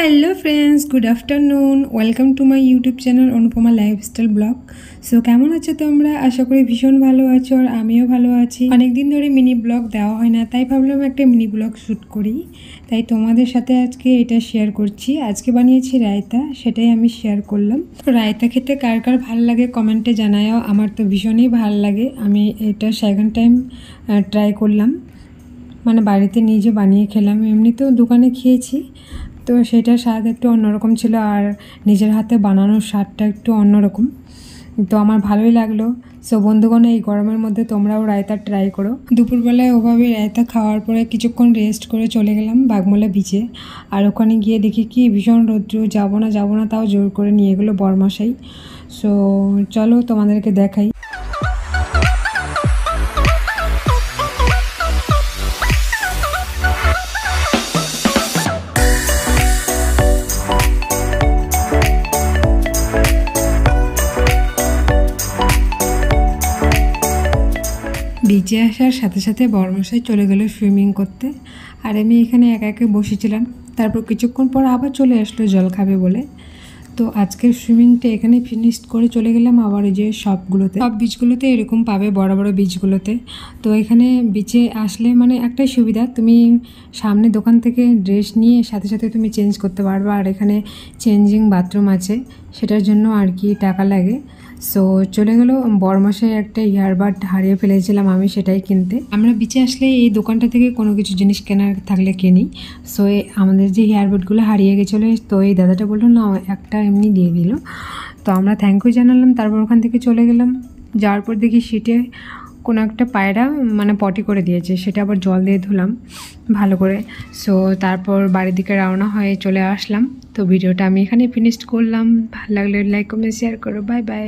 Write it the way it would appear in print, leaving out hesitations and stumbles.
Hello friends, good afternoon. Welcome to my YouTube channel Anupama lifestyle blog. So কেমন আছো তোমরা? আশা করি ভীষণ ভালো আছো, আর আমিও ভালো আছি। অনেকদিন ধরে মিনি ব্লগ দেওয়া হয় না, তাই ভাবলাম একটা মিনি ব্লগ শ্যুট করি। তাই তোমাদের সাথে আজকে এটা শেয়ার করছি। আজকে বানিয়েছি রায়তা, সেটাই আমি শেয়ার করলাম। তো রায়তা খেতে কার কার ভালো লাগে কমেন্টে জানাও। আমার তো ভীষণই ভালো লাগে। আমি এটা সেকেন্ড টাইম ট্রাই করলাম, মানে বাড়িতে নিজে বানিয়ে খেলাম। এমনিতেও দোকানে খেয়েছি, তো সেটার স্বাদ একটু অন্যরকম ছিল, আর নিজের হাতে বানানোর স্বাদটা একটু অন্যরকম। তো আমার ভালোই লাগলো। সো বন্ধুগণ, এই গরমের মধ্যে তোমরাও রায়তা ট্রাই করো। দুপুরবেলায় ওভাবে রায়তা খাওয়ার পরে কিছুক্ষণ রেস্ট করে চলে গেলাম বাগমোলা বিচে। আর ওখানে গিয়ে দেখি কি ভীষণ রৌদ্র, যাবো না তাও জোর করে নিয়ে গেলো বরমশাই। সো চলো তোমাদেরকে দেখাই। বিচে আসার সাথে সাথে বরমশাই চলে গেল সুইমিং করতে, আর আমি এখানে একা একা বসেছিলাম। তারপর কিছুক্ষণ পর আবার চলে আসলো জল খাবে বলে। তো আজকের সুইমিংটা এখানে ফিনিশ করে চলে গেলাম আবার এই যে সব বিচগুলোতে এরকম পাবে, বড় বড় বিচগুলোতে। তো এখানে বিচে আসলে মানে একটাই সুবিধা, তুমি সামনে দোকান থেকে ড্রেস নিয়ে সাথে সাথে তুমি চেঞ্জ করতে পারবে। আর এখানে চেঞ্জিং বাথরুম আছে, সেটার জন্য আর কি টাকা লাগে। সো চলে গেল বরমাসে একটা ইয়ারবাড হারিয়ে ফেলেছিলাম আমি, সেটাই কিনতে। আমরা বিচে আসলে এই দোকানটা থেকে কোনো কিছু জিনিস কেনার থাকলে কিনি। সো আমাদের যে ইয়ারবাডগুলো হারিয়ে গেছিলো, তো এই দাদাটা বললো না, একটা এমনি দিয়ে দিল। তো আমরা থ্যাংক ইউ জানালাম, তারপর ওখান থেকে চলে গেলাম। যাওয়ার পর দেখি সিটে কোনো একটা পায়রা মানে পটি করে দিয়েছে, সেটা আবার জল দিয়ে ধুলাম ভালো করে। সো তারপর বাড়ির দিকে রওনা হয়ে চলে আসলাম। তো ভিডিওটা আমি এখানে ফিনিশ করলাম। ভালো লাগলে লাইক কমেন্ট শেয়ার করো। Bye bye.